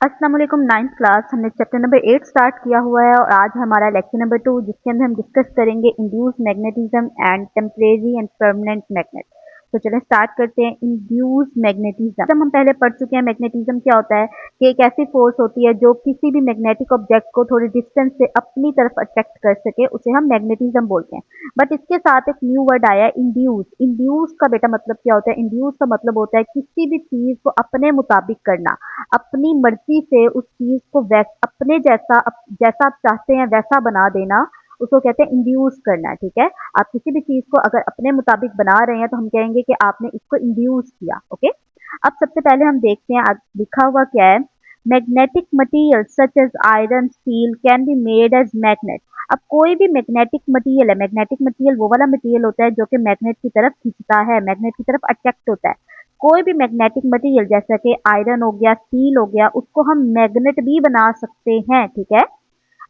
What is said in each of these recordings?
अस्सलाम वालेकुम। Ninth class हमने चैप्टर नंबर 8 स्टार्ट किया हुआ है और आज हमारा लेक्चर नंबर 2 जिसके अंदर हम डिस्कस करेंगे induce magnetism and temporary and permanent magnet. तो चलें स्टार्ट करते हैं। इंड्यूस मैग्नेटिज्म हम पहले पढ़ चुके हैं। मैग्नेटिज्म क्या होता है कि एक ऐसी फोर्स होती है जो किसी भी मैग्नेटिक ऑब्जेक्ट को थोड़ी डिस्टेंस से अपनी तरफ अट्रैक्ट कर सके, उसे हम मैग्नेटिज्म बोलते हैं। बट इसके साथ एक न्यू वर्ड आया है, इंड्यूस। इंड्यूस का बेटा मतलब क्या होता है? इंड्यूस का मतलब होता है किसी भी चीज को अपने मुताबिक करना, अपनी मर्जी से उस चीज को अपने जैसा जैसा आप चाहते हैं वैसा बना देना, उसको कहते हैं इंड्यूस करना। ठीक है, आप किसी भी चीज को अगर अपने मुताबिक बना रहे हैं तो हम कहेंगे कि आपने इसको इंड्यूस किया। ओके, अब सबसे पहले हम देखते हैं लिखा हुआ क्या है। Magnetic material such as iron steel can be made as magnet. अब कोई भी मैग्नेटिक मटीरियल है, मैग्नेटिक मटीरियल वो वाला मटीरियल होता है जो कि मैग्नेट की तरफ खींचता है, मैग्नेट की तरफ अट्रैक्ट होता है। कोई भी मैग्नेटिक मटेरियल जैसा कि आयरन हो गया, स्टील हो गया, उसको हम मैग्नेट भी बना सकते हैं। ठीक है,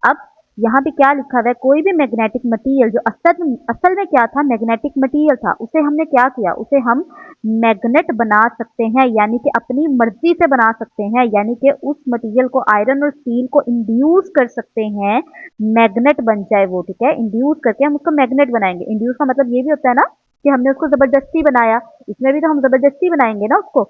अब यहाँ पे क्या लिखा हुआ है, कोई भी मैग्नेटिक मटेरियल जो असल में क्या था, मैग्नेटिक मटेरियल था, उसे हमने क्या किया, उसे हम मैग्नेट बना सकते हैं, यानी कि अपनी मर्जी से बना सकते हैं, यानी कि उस मटेरियल को, आयरन और स्टील को इंड्यूस कर सकते हैं, मैग्नेट बन जाए वो। ठीक है, इंड्यूस करके हम उसको मैग्नेट बनाएंगे। इंड्यूस का मतलब ये भी होता है ना कि हमने उसको जबरदस्ती बनाया, इसमें भी तो हम जबरदस्ती बनाएंगे ना उसको,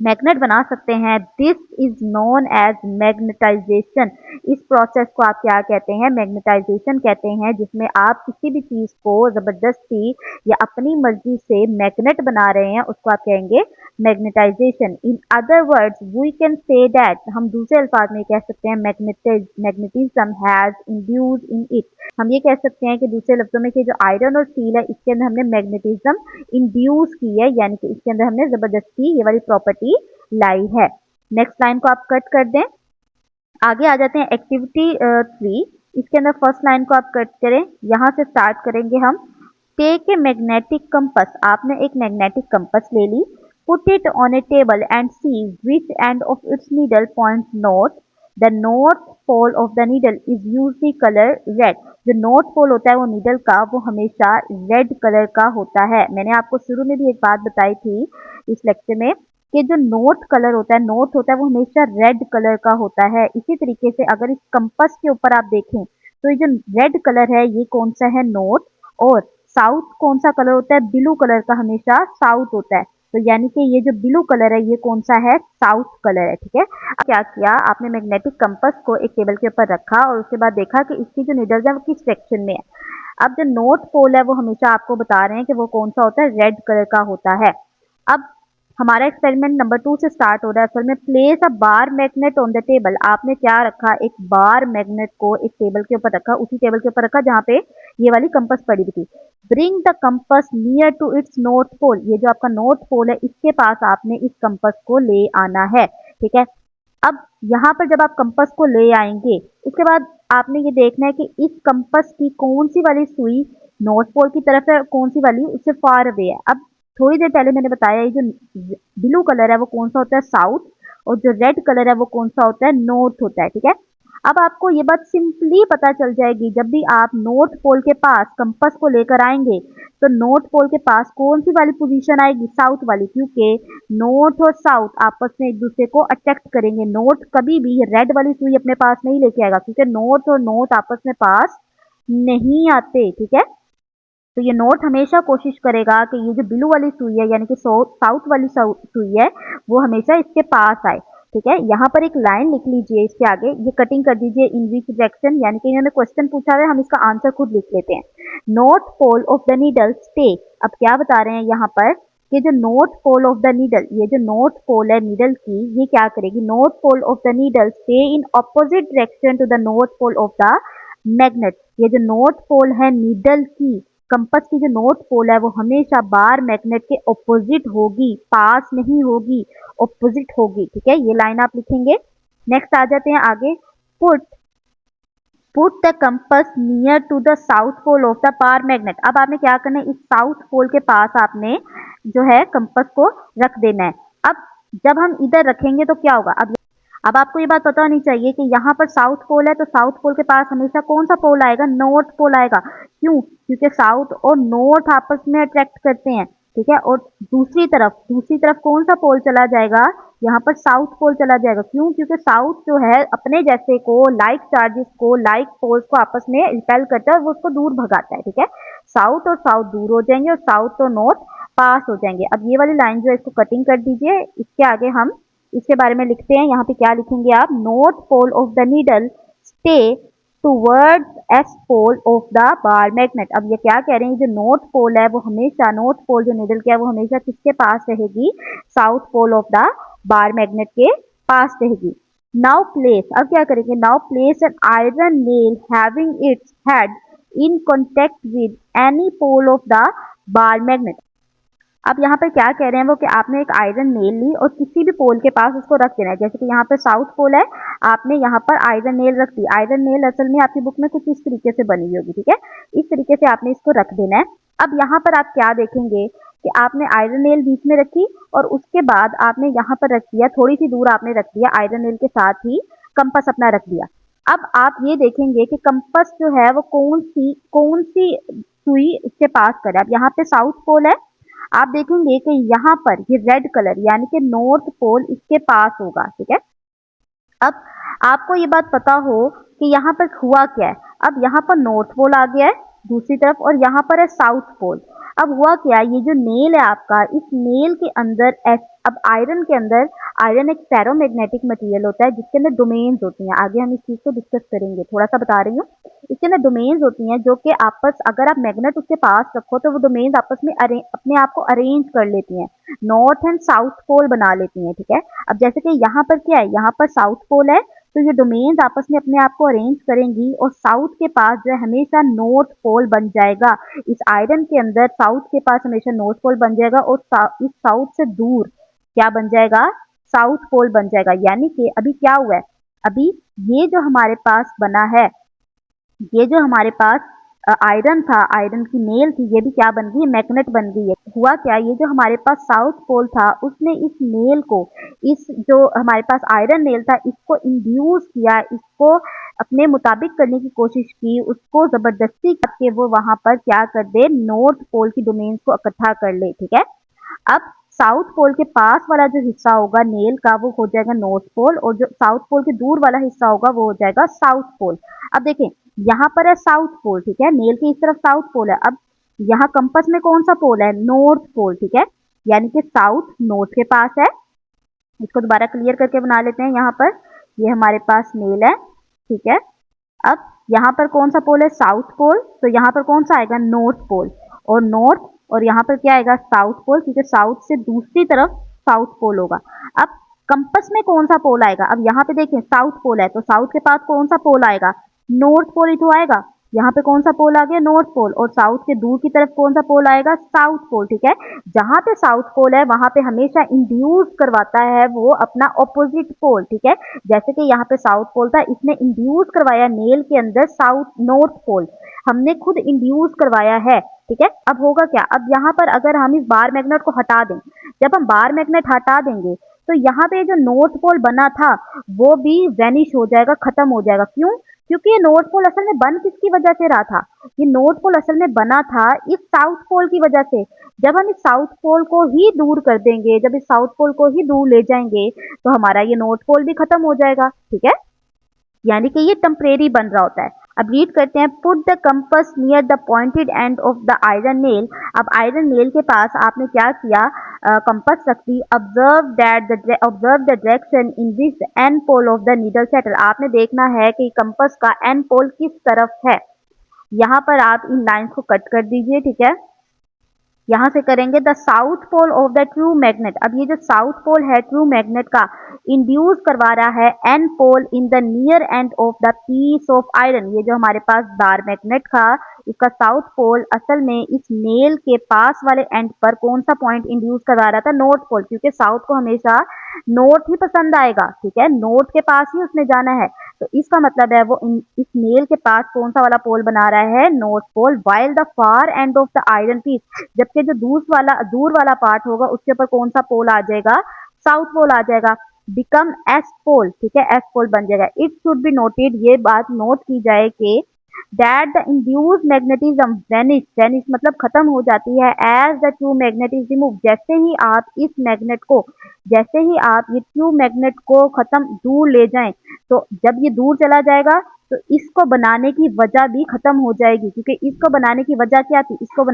मैग्नेट बना सकते हैं। This is known as magnetization. इस प्रोसेस को आप क्या कहते हैं? मैग्नेटाइजेशन कहते हैं, जिसमें आप किसी भी चीज को जबरदस्ती या अपनी मर्जी से मैग्नेट बना रहे हैं, उसको आप कहेंगे magnetization. In other words we can say that, हम दूसरे अल्फाज में कह सकते हैं magnetism has induced in it. हम ये कह सकते हैं कि दूसरे लफ्जों में कि जो आयरन और स्टील है इसके अंदर हमने मैग्नेटिज्म इंड्यूस की है, यानी कि इसके अंदर हमने जबरदस्ती ये वाली प्रॉपर्टी लाई है। नेक्स्ट लाइन को आप कट कर दें, आगे आ जाते हैं एक्टिविटी 3। इसके अंदर फर्स्ट लाइन को आप कट करें, यहां से स्टार्ट करेंगे हम। Take a magnetic compass. आपने एक मैग्नेटिक कंपस ले ली, put it on a table and see which end of its needle point north. The north pole of the needle is usually colour red. जो north pole होता है वो needle का, वो हमेशा रेड कलर का होता है। मैंने आपको शुरू में भी एक बात बताई थी इस लेक्चर में कि जो नॉर्थ कलर होता है, नॉर्थ होता है वो हमेशा रेड कलर का होता है। इसी तरीके से अगर इस कंपस के ऊपर आप देखें तो ये जो रेड कलर है ये कौन सा है? नॉर्थ। और साउथ कौन सा कलर होता है? ब्लू कलर का हमेशा साउथ होता है। तो यानी कि ये जो ब्लू कलर है ये कौन सा है? साउथ कलर है। ठीक है, अब क्या किया आपने, मैग्नेटिक कंपस को एक टेबल के ऊपर रखा और उसके बाद देखा कि इसकी जो नीडल है वो किस डायरेक्शन में है। अब जो नॉर्थ पोल है वो हमेशा आपको बता रहे हैं कि वो कौन सा होता है? रेड कलर का होता है। अब हमारा एक्सपेरिमेंट नंबर 2 से स्टार्ट हो रहा है। असल में place a bar magnet on the table. आपने क्या रखा, एक बार मैग्नेट को एक टेबल के ऊपर रखा, उसी टेबल के ऊपर रखा जहां पे ये वाली कंपस पड़ी हुई थी। Bring the compass near to its north pole. ये जो आपका नॉर्थ पोल है इसके पास आपने इस कंपस को ले आना है। ठीक है, अब यहाँ पर जब आप कंपस को ले आएंगे उसके बाद आपने ये देखना है कि इस कंपस की कौन सी वाली सुई नॉर्थ पोल की तरफ है, कौन सी वाली उससे फार अवे है। अब थोड़ी देर पहले मैंने बताया ये जो ब्लू कलर है वो कौन सा होता है? साउथ। और जो रेड कलर है वो कौन सा होता है? नॉर्थ होता है। ठीक है, अब आपको ये बात सिंपली पता चल जाएगी जब भी आप नॉर्थ पोल के पास कंपस को लेकर आएंगे तो नॉर्थ पोल के पास कौन सी वाली पोजीशन आएगी? साउथ वाली, क्योंकि नॉर्थ और साउथ आपस में एक दूसरे को अट्रैक्ट करेंगे। नॉर्थ कभी भी रेड वाली सुई अपने पास नहीं लेके आएगा, क्योंकि नॉर्थ और नॉर्थ आपस में पास नहीं आते। ठीक है, तो ये नॉर्थ हमेशा कोशिश करेगा कि ये जो ब्लू वाली सुई है यानी कि साउथ वाली सुई है वो हमेशा इसके पास आए। ठीक है, यहाँ पर एक लाइन लिख लीजिए, इसके आगे ये कटिंग कर दीजिए इन विच डायरेक्शन, यानी कि इन्होंने क्वेश्चन पूछा है, हम इसका आंसर खुद लिख लेते हैं। North pole of the needle stay. अब क्या बता रहे हैं यहाँ पर कि जो north pole of the needle, ये जो नॉर्थ पोल है नीडल की, ये क्या करेगी? North pole of the needle stay in opposite direction to the north pole of the magnet. ये जो नॉर्थ पोल है नीडल की, कंपस की जो नॉर्थ पोल है वो हमेशा बार मैग्नेट के ऑपोजिट होगी, पास नहीं होगी, ऑपोजिट होगी। ठीक है, ये लाइन आप लिखेंगे। नेक्स्ट आ जाते हैं आगे। Put put the compass near to the south pole of the bar magnet. अब आपने क्या करना है, इस साउथ पोल के पास आपने जो है कंपस को रख देना है। अब जब हम इधर रखेंगे तो क्या होगा? अब आपको ये बात पता होनी चाहिए कि यहाँ पर साउथ पोल है तो साउथ पोल के पास हमेशा कौन सा पोल आएगा? नॉर्थ पोल आएगा। क्यों? क्योंकि साउथ और नॉर्थ आपस में अट्रैक्ट करते हैं। ठीक है। और दूसरी तरफ कौन सा पोल चला जाएगा, यहाँ पर साउथ पोल चला जाएगा। क्यों? क्योंकि साउथ जो है अपने जैसे को, लाइक चार्जेस को, लाइक पोल्स को आपस में रिपेल करता है और वो उसको दूर भगाता है, ठीक है। साउथ और साउथ दूर हो जाएंगे और साउथ और नॉर्थ पास हो जाएंगे। अब ये वाली लाइन जो है इसको कटिंग कर दीजिए। इसके आगे हम इसके बारे में लिखते हैं। यहाँ पे क्या लिखेंगे आप, north pole of the needle stay towards S pole of the bar magnet. अब ये क्या कह रहे हैं, जो नॉर्थ पोल है वो हमेशा, नॉर्थ पोल जो नीडल की है वो हमेशा किसके पास रहेगी, south pole of the bar magnet के पास रहेगी। नाउ प्लेस, अब क्या करेंगे, now place an iron nail having its head in contact with any pole of the bar magnet. अब यहाँ पर क्या कह रहे हैं वो, कि आपने एक आयरन नेल ली और किसी भी पोल के पास उसको रख देना है। जैसे कि यहाँ पे साउथ पोल है, आपने यहाँ पर आयरन नेल रख दी। आयरन नेल असल में आपकी बुक में कुछ इस तरीके से बनी हुई होगी, ठीक है। इस तरीके से आपने इसको रख देना है। अब यहाँ पर आप क्या देखेंगे कि आपने आयरन नेल बीच में रखी और उसके बाद आपने यहाँ पर रख दिया, थोड़ी सी दूर आपने रख दिया आयरन नेल के साथ ही कंपास अपना रख दिया। अब आप ये देखेंगे कि कंपास जो है वो कौन सी सुई इसके पास करे। अब यहाँ पे साउथ पोल है, आप देखेंगे कि यहाँ पर ये रेड कलर यानी कि नॉर्थ पोल इसके पास होगा, ठीक है। अब आपको ये बात पता हो कि यहाँ पर हुआ क्या है। अब यहाँ पर नॉर्थ पोल आ गया है दूसरी तरफ और यहाँ पर है साउथ पोल। अब हुआ क्या, ये जो नेल है आपका, इस नेल के अंदर अब आयरन के अंदर, आयरन एक फेरोमैग्नेटिक मटेरियल होता है जिसके अंदर डोमेन्स होती हैं। आगे हम इस चीज को डिस्कस करेंगे, थोड़ा सा बता रही हूँ। इसके अंदर डोमेन्स होती हैं जो कि आपस, अगर आप मैग्नेट उसके पास रखो तो वो डोमेन्स आपस में अपने आप को अरेंज कर लेती हैं, नॉर्थ एंड साउथ पोल बना लेती हैं, ठीक है। अब जैसे कि यहाँ पर क्या है, यहाँ पर साउथ पोल है तो ये डोमेन्स आपस में अपने आप को अरेंज करेंगी और साउथ के पास जो है हमेशा नॉर्थ पोल बन जाएगा। इस आयरन के अंदर साउथ के पास हमेशा नॉर्थ पोल बन जाएगा और इस साउथ से दूर क्या बन जाएगा, साउथ पोल बन जाएगा। यानी कि अभी क्या हुआ है, अभी ये जो हमारे पास बना है, ये जो हमारे पास आयरन था, आयरन की नेल थी, ये भी क्या बन गई, मैग्नेट बन गई है। हुआ क्या, ये जो हमारे पास साउथ पोल था उसने इस नेल को, इस जो हमारे पास आयरन नेल था इसको इंड्यूस किया, इसको अपने मुताबिक करने की कोशिश की, उसको जबरदस्ती करके वो वहां पर क्या कर दे, नॉर्थ पोल की डोमेन्स को इकट्ठा कर ले, ठीक है। अब साउथ पोल के पास वाला जो हिस्सा होगा नेल का वो हो जाएगा नॉर्थ पोल और जो साउथ पोल के दूर वाला हिस्सा होगा वो हो जाएगा साउथ पोल। अब देखें यहाँ पर है साउथ पोल, ठीक है, नेल की इस तरफ साउथ पोल है। अब यहाँ कंपास में कौन सा पोल है, नॉर्थ पोल, ठीक है। यानी कि साउथ नॉर्थ के पास है। इसको दोबारा क्लियर करके बना लेते हैं। यहाँ पर ये हमारे पास नेल है, ठीक है। अब यहाँ पर कौन सा पोल है, साउथ पोल, तो यहाँ पर कौन सा आएगा, नॉर्थ पोल, और नॉर्थ, और यहाँ पर क्या आएगा, साउथ पोल, क्योंकि साउथ से दूसरी तरफ साउथ पोल होगा। अब कंपास में कौन सा पोल आएगा, अब यहाँ पे देखें साउथ पोल है तो साउथ के पास कौन सा पोल आएगा, नॉर्थ पोल ही तो आएगा। यहाँ पे कौन सा पोल आ गया, नॉर्थ पोल, और साउथ के दूर की तरफ कौन सा पोल आएगा, साउथ पोल, ठीक है। जहां पे साउथ पोल है वहां पे हमेशा इंड्यूस करवाता है वो अपना ऑपोजिट पोल, ठीक है। जैसे कि यहाँ पे साउथ पोल था, इसने इंड्यूस करवाया नेल के अंदर साउथ नॉर्थ पोल, हमने खुद इंड्यूस करवाया है, ठीक है। अब होगा क्या, अब यहाँ पर अगर हम इस बार मैग्नेट को हटा दें, जब हम बार मैग्नेट हटा देंगे तो यहाँ पे जो नॉर्थ पोल बना था वो भी वैनिश हो जाएगा, खत्म हो जाएगा। क्यों? क्योंकि ये नॉर्थ पोल असल में बन किसकी वजह से रहा था, ये नॉर्थ पोल असल में बना था इस साउथ पोल की वजह से। जब हम इस साउथ पोल को ही दूर कर देंगे, जब इस साउथ पोल को ही दूर ले जाएंगे तो हमारा ये नॉर्थ पोल भी खत्म हो जाएगा, ठीक है। यानी कि ये टेम्परेरी बन रहा होता है। अब रीड करते हैं, put the compass near the pointed end of the iron nail. अब आयरन नेल के पास आपने क्या किया, कंपास रख दी। Observe the direction in which N pole of the needle settle. आपने देखना है कि कंपास का एन पोल किस तरफ है। यहाँ पर आप इन लाइन्स को कट कर दीजिए, ठीक है। यहां से करेंगे the south pole of the true magnet. अब ये जो साउथ पोल है ट्रू मैग्नेट का, इंड्यूस करवा रहा है N pole in the near end of the piece of iron. ये जो हमारे पास बार मैग्नेट था इसका साउथ पोल असल में इस नेल के पास वाले एंड पर कौन सा पॉइंट इंड्यूस करवा रहा था, नॉर्थ पोल, क्योंकि साउथ को हमेशा नॉर्थ ही पसंद आएगा, ठीक है, नॉर्थ के पास ही उसने जाना है। तो इसका मतलब है वो इस नेल के पास कौन सा वाला पोल बना रहा है, north pole. While the far end of the iron piece, जबकि जो दूर वाला पार्ट होगा उसके ऊपर कौन सा पोल आ जाएगा, साउथ पोल आ जाएगा। बिकम एस पोल, ठीक है, एस पोल बन जाएगा। इट शुड बी नोटेड, ये बात नोट की जाए कि that the induced magnetism vanish मतलब खत्म हो जाती है as the true magnet is remove. जैसे ही आप ये ट्रू मैग्नेट को खत्म दूर ले जाएं, तो जब ये दूर चला जाएगा तो इसको बनाने की वजह भी खत्म हो जाएगी, क्योंकि इसको बनाने की वजह क्या थी, इसको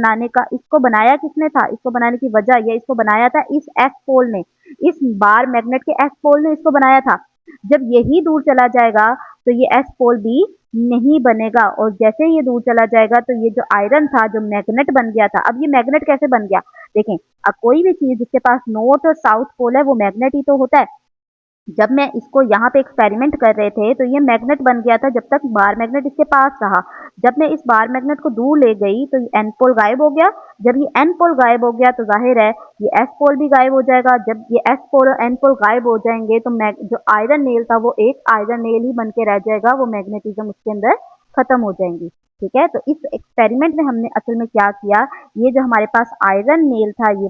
बनाया किसने था, इसको बनाने की वजह या इसको बनाया था इस एस पोल ने, इस बार मैग्नेट के एस पोल ने इसको बनाया था। जब यही दूर चला जाएगा तो ये एस पोल भी नहीं बनेगा, और जैसे ये दूर चला जाएगा तो ये जो आयरन था जो मैग्नेट बन गया था, अब ये मैग्नेट कैसे बन गया देखें। अब कोई भी चीज जिसके पास नॉर्थ और साउथ पोल है वो मैग्नेट ही तो होता है। जब मैं इसको यहाँ पे एक्सपेरिमेंट कर रहे थे तो ये मैग्नेट बन गया था जब तक बार मैग्नेट इसके पास रहा। जब मैं इस बार मैग्नेट को दूर ले गई तो ये एन पोल गायब हो गया। जब ये एन पोल गायब हो गया तो जाहिर है ये एस पोल भी गायब हो जाएगा। जब ये एस पोल और एन पोल गायब हो जाएंगे तो जो आयरन नेल था वो एक आयरन नेल ही बन के रह जाएगा, वो मैग्नेटिज्म उसके अंदर खत्म हो जाएंगी। ठीक है, तो इस एक्सपेरिमेंट में हमने असल में क्या किया, ये जो हमारे पास आयरन नेल था ये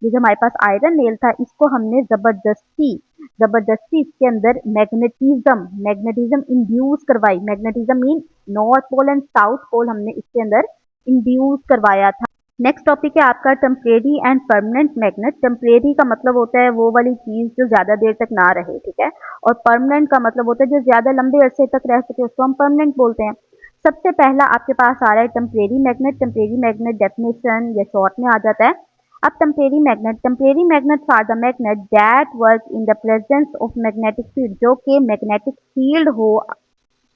जो हमारे पास आयरन नेल था इसको हमने जबरदस्ती इसके अंदर मैग्नेटिज्म इंड्यूस करवाई। Magnetism mean north pole and south pole हमने इसके अंदर इंड्यूस करवाया था। नेक्स्ट टॉपिक है आपका temporary and permanent magnet. Temporary का मतलब होता है वो वाली चीज जो ज्यादा देर तक ना रहे, ठीक है, और परमानेंट का मतलब होता है जो ज्यादा लंबे अरसे तक रह सके, उसको हम परमानेंट बोलते हैं। सबसे पहला आपके पास आ रहा है temporary magnet. Temporary magnet definition या शॉर्ट में आ जाता है। अब temporary magnets are the magnet that work in the presence of magnetic field, जो कि मैग्नेटिक फील्ड हो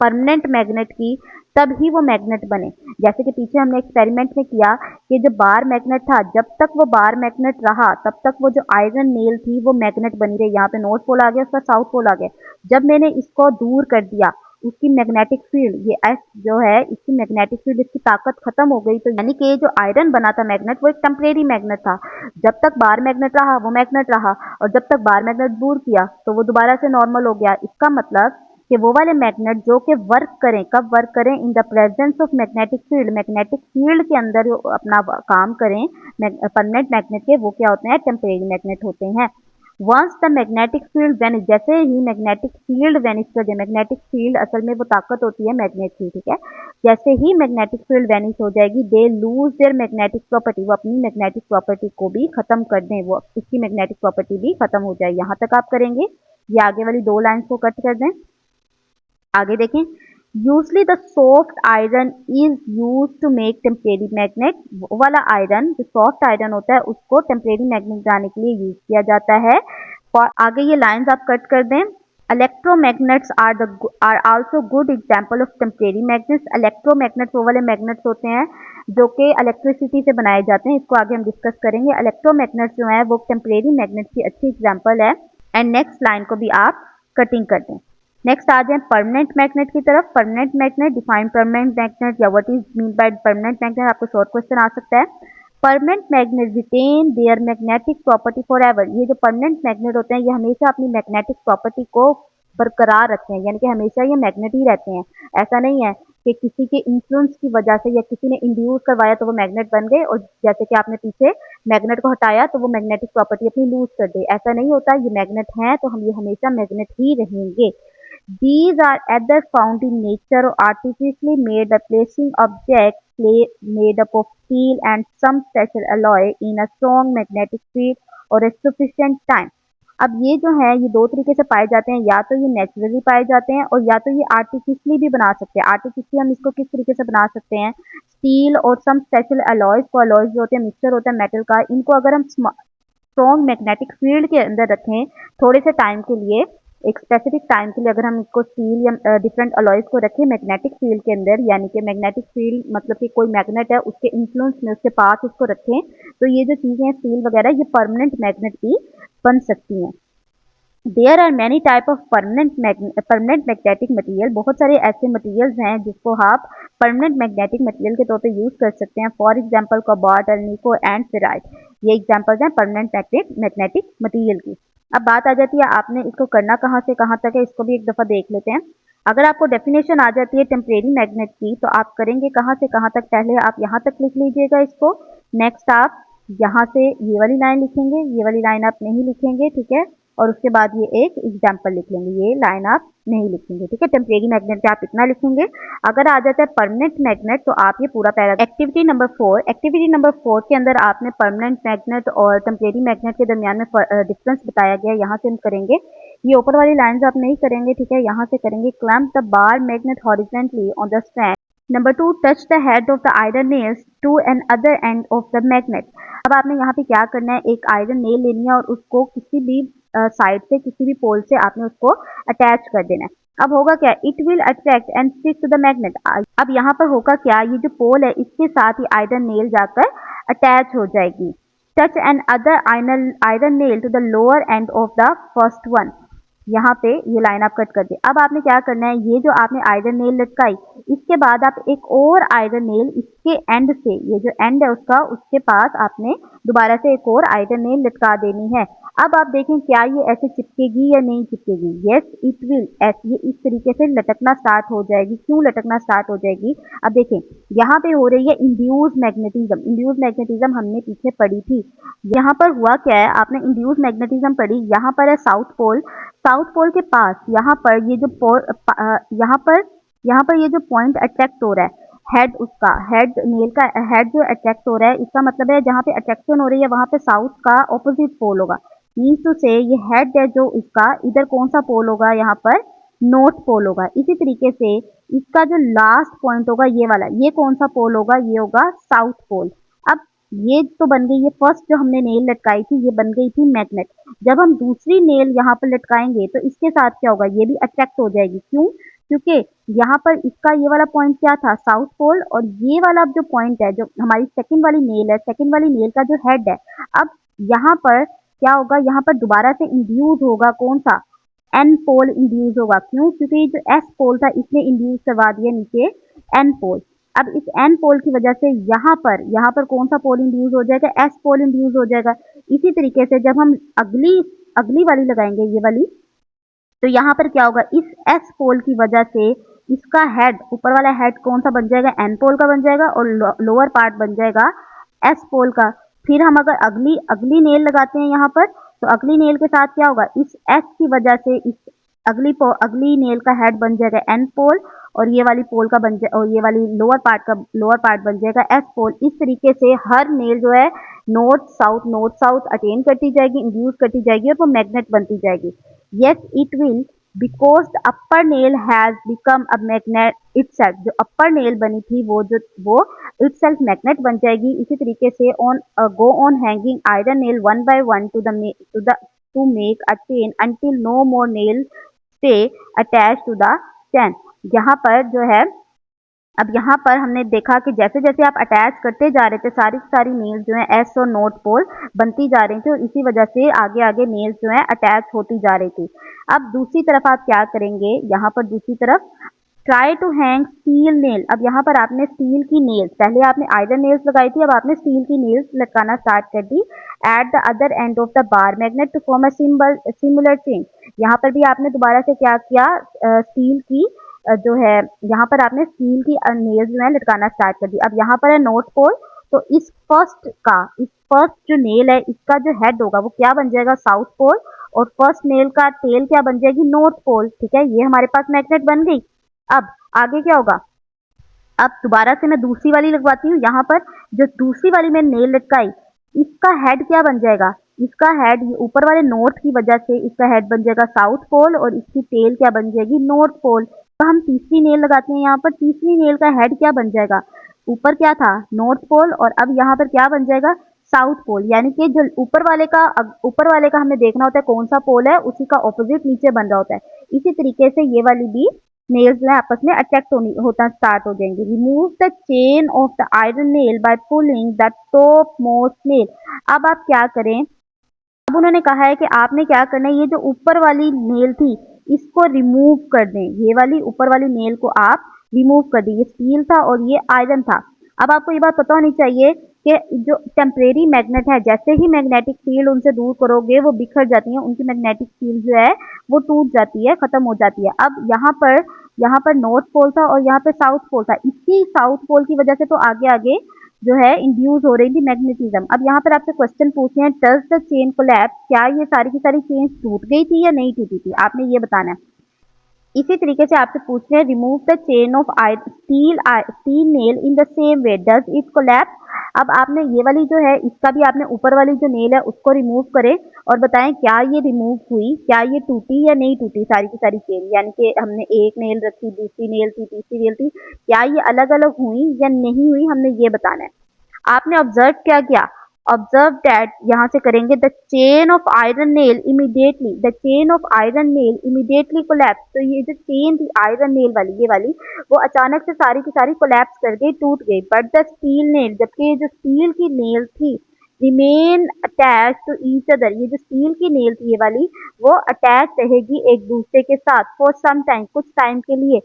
परमानेंट मैग्नेट की, तब ही वो मैग्नेट बने। जैसे कि पीछे हमने एक्सपेरिमेंट में किया कि जो बार मैग्नेट था जब तक वो बार मैग्नेट रहा तब तक वो जो आयरन नेल थी वो मैग्नेट बनी रही। यहाँ पे नॉर्थ पोल आ गया, उसका साउथ पोल आ गया। जब मैंने इसको दूर कर दिया, उसकी मैग्नेटिक फील्ड ये एस जो है इसकी मैग्नेटिक फील्ड इसकी ताकत खत्म हो गई, तो यानी कि जो आयरन बना था मैग्नेट वो एक टेम्परेरी मैग्नेट था। जब तक बार मैग्नेट रहा वो मैग्नेट रहा, और जब तक बार मैग्नेट दूर किया तो वो दोबारा से नॉर्मल हो गया। इसका मतलब कि वो वाले मैग्नेट जो कि कब वर्क करें इन the presence of magnetic field के अंदर अपना काम करें परमानेंट मैग्नेट के, वो क्या होते हैं, टेम्परेरी मैग्नेट होते हैं। Once the magnetic field vanish, जैसे ही मैग्नेटिक फील्ड वेनिश कर दे, मैग्नेटिक फील्ड असल में वो ताकत होती है मैग्नेट की, ठीक है, जैसे ही मैग्नेटिक फील्ड वेनिश हो जाएगी they lose their magnetic property, वो अपनी मैग्नेटिक प्रॉपर्टी को भी खत्म कर दें, वो उसकी मैग्नेटिक प्रॉपर्टी भी खत्म हो जाए। यहाँ तक आप करेंगे, ये आगे वाली दो लाइन्स को कट कर दें। आगे देखें, usually the soft iron is use to make temporary magnet, वो वाला आयरन जो सॉफ्ट आयरन होता है उसको टेम्परेरी मैग्नेट बनाने के लिए यूज किया जाता है। और आगे ये लाइंस आप कट कर दें। Electromagnets are also good example of temporary magnets. Electromagnets वो वाले मैग्नेट्स होते हैं जो कि इलेक्ट्रिसिटी से बनाए जाते हैं, इसको आगे हम डिस्कस करेंगे। इलेक्ट्रोमैग्नेट्स जो है वो टेम्परेरी मैग्नेट्स की अच्छी एग्जाम्पल है। एंड नेक्स्ट लाइन को भी आप कटिंग कर दें। नेक्स्ट आ जाए परमानेंट मैग्नेट की तरफ। Permanent magnet, define permanent magnet या what is mean by permanent magnet, आपको शॉर्ट क्वेश्चन आ सकता है। Permanent magnet retain their magnetic property forever. ये जो परमानेंट मैग्नेट होते हैं ये हमेशा अपनी मैग्नेटिक प्रॉपर्टी को बरकरार रखते हैं, यानी कि हमेशा ये मैग्नेट ही रहते हैं। ऐसा नहीं है कि किसी के इन्फ्लुएंस की वजह से या किसी ने इंड्यूस करवाया तो वो मैग्नेट बन गए, और जैसे कि आपने पीछे मैग्नेट को हटाया तो वो मैग्नेटिक प्रॉपर्टी अपनी लूज कर दे, ऐसा नहीं होता। ये मैग्नेट है तो हम ये हमेशा मैग्नेट ही रहेंगे। These are either found in nature or artificially made replacing objects made up of steel and some special alloy in a strong magnetic field or a sufficient time. अब ये जो है ये दो तरीके से पाए जाते हैं, या तो ये नेचुरली पाए जाते हैं और या तो ये आर्टिफिशियली भी बना सकते हैं। आर्टिफिशियली हम इसको किस तरीके से बना सकते हैं, स्टील और सम स्पेशल अलॉयज को, अलॉयज जो होते हैं मिक्सचर होता है मेटल का, इनको अगर हम स्ट्रॉन्ग मैग्नेटिक फील्ड के अंदर रखें थोड़े से टाइम के लिए, एक स्पेसिफिक टाइम के लिए अगर हम इसको स्टील या डिफरेंट अलॉयज को रखें मैग्नेटिक फील्ड के अंदर, यानी कि मैग्नेटिक फील्ड मतलब कि कोई मैग्नेट है उसके इन्फ्लुएंस में उसके पास इसको रखें, तो ये जो चीजें हैं स्टील वगैरह ये परमानेंट मैग्नेट भी बन सकती हैं। There are many type of permanent magnetic material. बहुत सारे ऐसे मटेरियल्स हैं जिसको आप परमानेंट मैग्नेटिक मटेरियल के तौर पे यूज कर सकते हैं। फॉर एग्जांपल कोबाल्ट, निको एंड फेराइट, ये एग्जांपल्स हैं परमानेंट मैग्नेटिक मटेरियल की। अब बात आ जाती है आपने इसको करना कहाँ से कहाँ तक है, इसको भी एक दफा देख लेते हैं। अगर आपको डेफिनेशन आ जाती है टेम्परेरी मैग्नेट की तो आप करेंगे कहाँ से कहाँ तक, पहले आप यहाँ तक लिख लीजिएगा इसको। नेक्स्ट आप यहाँ से ये वाली लाइन लिखेंगे, ये वाली लाइन आप नहीं लिखेंगे, ठीक है, और उसके बाद ये एक एग्जाम्पल लिख लेंगे, ये लाइन आप नहीं लिखेंगे, ठीक है। टेम्परेरी मैग्नेट पे आप इतना लिखेंगे। अगर आ जाता है परमानेंट मैग्नेट तो आप ये पूरा पैराग्राफ। एक्टिविटी नंबर 4 के अंदर आपने परमानेंट मैग्नेट और टेम्परेरी मैग्नेट के दरमियान में डिफरेंस बताया गया है। यहाँ से हम करेंगे, ये ऊपर वाली लाइंस आप नहीं करेंगे, ठीक है। यहाँ से करेंगे, clamp the bar magnet horizontally on the strand. Number 2, touch the head of the iron nails to an other end of the magnet. अब आपने यहाँ पे क्या करना है, एक आयरन नेल लेनी है और उसको किसी भी साइड से, किसी भी पोल से आपने उसको अटैच कर देना है। अब होगा क्या, it will attract and stick to the magnet. अब यहाँ पर होगा क्या, ये जो पोल है इसके साथ ही आयरन नेल जाकर अटैच हो जाएगी। Touch an other iron nail to the lower end of the first one. यहाँ पे ये लाइन आप कट कर दे। अब आपने क्या करना है, ये जो आपने आयरन नेल लटकाई, इसके बाद आप एक और आयरन नेल इसके एंड से, ये जो एंड है उसका, उसके पास आपने दोबारा से एक और आयरन नेल लटका देनी है। अब आप देखें क्या ये ऐसे चिपकेगी या नहीं चिपकेगी। यस इट विल, ये इस तरीके से लटकना स्टार्ट हो जाएगी। क्यों लटकना स्टार्ट हो जाएगी, अब देखें यहाँ पे हो रही है इंड्यूस मैग्नेटिज्म। इंड्यूस मैग्नेटिज्म हमने पीछे पढ़ी थी। यहाँ पर हुआ क्या है, आपने इंड्यूस मैग्नेटिज्म पढ़ी, यहाँ पर है साउथ पोल। साउथ पोल के पास यहाँ पर ये जो यहाँ पर ये जो पॉइंट अट्रैक्ट हो रहा है, हेड उसका, हेड नेल का हेड जो अट्रैक्ट हो रहा है, इसका मतलब है जहाँ पे अट्रैक्शन हो रही है वहां पे साउथ का ऑपोजिट पोल होगा। मीन्स टू से ये हेड है जो इसका, इधर कौन सा पोल होगा, यहाँ पर नॉर्थ पोल होगा। इसी तरीके से इसका जो लास्ट पॉइंट होगा ये वाला, ये कौन सा पोल होगा, ये होगा साउथ पोल। अब ये तो बन गई, ये फर्स्ट जो हमने नेल लटकाई थी ये बन गई थी मैग्नेट। जब हम दूसरी नेल यहाँ पर लटकाएंगे तो इसके साथ क्या होगा, ये भी अट्रैक्ट हो जाएगी। क्यों, क्योंकि यहाँ पर इसका ये वाला पॉइंट क्या था, साउथ पोल, और ये वाला जो पॉइंट है, जो हमारी सेकंड वाली नेल है, सेकंड वाली नेल का जो हेड है, अब यहाँ पर क्या होगा, यहाँ पर दोबारा से इंड्यूस होगा कौन सा, एन पोल इंड्यूस होगा। क्यों, क्योंकि जो एस पोल था इसने इंड्यूस करवा दिया नीचे एन पोल। अब इस एन पोल की वजह से यहाँ पर कौन सा पोल इंड्यूस हो जाएगा, एस पोल इंड्यूस हो जाएगा। इसी तरीके से जब हम अगली अगली वाली लगाएंगे, ये वाली, तो यहाँ पर क्या होगा, इस एस पोल की वजह से इसका हेड, ऊपर वाला हेड कौन सा बन जाएगा, एन पोल का बन जाएगा, और लोअर पार्ट बन जाएगा एस पोल का। फिर हम अगर अगली अगली नेल लगाते हैं यहाँ पर, तो अगली नेल के साथ क्या होगा, इस एस की वजह से इस अगली नेल का हेड बन जाएगा एन पोल, और ये वाली पोल का बन जाए, और ये वाली लोअर पार्ट बन जाएगा एस पोल। इस तरीके से हर नेल जो है नॉर्थ साउथ अटेन करती जाएगी, इंड्यूस करती जाएगी, और वो मैग्नेट बनती जाएगी। Yes it will, because the upper nail has become a magnet itself. जो अपर नेल बनी थी वो इटसेल्फ मैग्नेट बन जाएगी। इसी तरीके से go on hanging iron nail one by one to make a chain until no more nail stay attach to the chain. यहाँ पर जो है, अब यहाँ पर हमने देखा कि जैसे जैसे आप अटैच करते जा रहे थे, सारी सारी नेल्स जो है एस और नॉर्थ पोल बनती जा रही थी, और इसी वजह से आगे आगे नेल्स जो है अटैच होती जा रही थी। अब दूसरी तरफ आप क्या करेंगे, यहाँ पर दूसरी तरफ try to hang steel nail. अब यहाँ पर आपने स्टील की नेल्स, पहले आपने आयरन नेल्स लगाई थी, अब आपने स्टील की नेल्स लटकाना स्टार्ट कर दी at the other end of the bar magnet to form a similar chain. यहाँ पर भी आपने दोबारा से क्या किया, स्टील की जो है, यहाँ पर आपने स्टील की नेल्स जो है लटकाना स्टार्ट कर दी। अब यहाँ पर है नॉर्थ पोल, तो इस फर्स्ट जो नेल है इसका जो हेड होगा वो क्या बन जाएगा, साउथ पोल, और फर्स्ट नेल का टेल क्या बन जाएगी, नॉर्थ पोल। ठीक है, ये हमारे पास मैग्नेट बन गई। अब आगे क्या होगा, अब दोबारा से मैं दूसरी वाली लगवाती हूँ। यहाँ पर जो दूसरी वाली मैं नेल लटकाई, इसका हेड क्या बन जाएगा, इसका हेड ऊपर वाले नॉर्थ की वजह से इसका हेड बन जाएगा साउथ पोल, और इसकी टेल क्या बन जाएगी, नॉर्थ पोल। तो हम तीसरी नेल लगाते हैं, यहाँ पर तीसरी नेल का हेड क्या बन जाएगा, ऊपर क्या था, नॉर्थ पोल, और अब यहाँ पर क्या बन जाएगा, साउथ पोल। यानी कि जो ऊपर वाले का हमें देखना होता है कौन सा पोल है, उसी का ऑपोजिट नीचे बन रहा होता है। इसी तरीके से ये वाली भी नेल्स जो है आपस में अट्रैक्ट होता स्टार्ट हो जाएंगे। Remove the chain of the iron nail by pulling the top most nail. अब आप क्या करें, अब उन्होंने कहा है कि आपने क्या करना है, ये जो ऊपर वाली नेल थी इसको रिमूव कर दें। ये वाली ऊपर वाली नेल को आप रिमूव कर दें। ये स्टील था और ये आयरन था। अब आपको ये बात पता होनी चाहिए कि जो टेम्परेरी मैग्नेट है, जैसे ही मैग्नेटिक फील्ड उनसे दूर करोगे वो बिखर जाती है, उनकी मैग्नेटिक फील्ड जो है वो टूट जाती है, खत्म हो जाती है। अब यहाँ पर नॉर्थ पोल था और यहाँ पे साउथ पोल था। इसी साउथ पोल की वजह से तो आगे आगे जो है इंड्यूस हो रही थी मैग्नेटिज्म। अब यहाँ पर आपसे क्वेश्चन पूछे हैं, डज द चेन कोलैप्स, क्या ये सारी की सारी चेन टूट गई थी या नहीं टूटी थी, आपने ये बताना है। इसी तरीके से आपसे पूछ रहे हैं remove the chain of steel nail in the same way does it collapse. अब आपने ये वाली जो है इसका भी आपने ऊपर वाली जो नेल है उसको रिमूव करें और बताएं क्या ये रिमूव हुई, क्या ये टूटी या नहीं टूटी सारी की सारी चेन, यानी कि हमने एक नेल रखी, दूसरी नेल थी, तीसरी नेल थी, क्या ये अलग अलग हुई या नहीं हुई, हमने ये बताना है। आपने ऑब्जर्व क्या किया, ऑब्जर्व दैट यहाँ से करेंगे the chain of iron nail immediately, the chain of iron nail immediately collapse. तो ये जो चेन थी आयरन नेल वाली ये वाली वो अचानक से सारी की सारी कोलैप्स कर गई, टूट गई। बट द स्टील नेल, जबकि ये जो स्टील की नेल थी remain attach to each other, ये जो स्टील की नेल थी ये वाली वो अटैच रहेगी एक दूसरे के साथ फॉर सम टाइम, कुछ टाइम के लिए।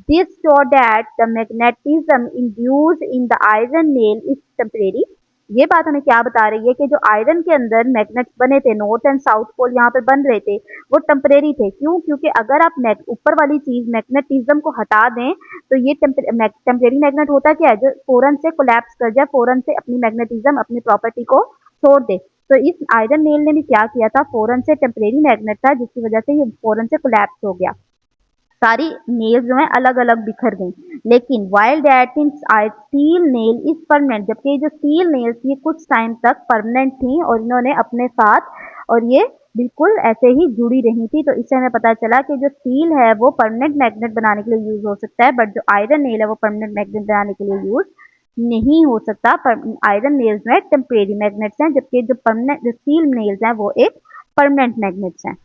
This show that the magnetism induced in the iron nail is temporary. ये बात हमें क्या बता रही है कि जो आयरन के अंदर मैग्नेट्स बने थे, नॉर्थ एंड साउथ पोल यहाँ पे बन रहे थे, वो टेम्परेरी थे। क्यों? क्योंकि अगर आप ऊपर वाली चीज मैग्नेटिज्म को हटा दें तो ये टेम्परेरी मैग्नेट होता क्या है, जो फौरन से कोलैप्स कर जाए, फौरन से अपनी मैग्नेटिज्म अपनी प्रॉपर्टी को छोड़ दे। तो इस आयरन नेल ने भी क्या किया था, फौरन से टेम्परेरी मैग्नेट था जिसकी वजह से ये फौरन से कोलैप्स हो गया, सारी नेल्स जो है अलग अलग बिखर गई। लेकिन while that in steel nail is permanent, जबकि जो स्टील नेल्स ये कुछ टाइम तक परमानेंट थी और इन्होंने अपने साथ और ये बिल्कुल ऐसे ही जुड़ी रही थी। तो इससे हमें पता चला कि जो स्टील है वो परमानेंट मैग्नेट बनाने के लिए यूज हो सकता है, बट जो आयरन नेल है वो परमानेंट मैग्नेट बनाने के लिए यूज नहीं हो सकता। आयरन नेल्स में टेम्परेरी मैग्नेट्स हैं, जबकि जो परमानेंट जो स्टील नेल्स हैं वो एक परमानेंट मैग्नेट्स हैं।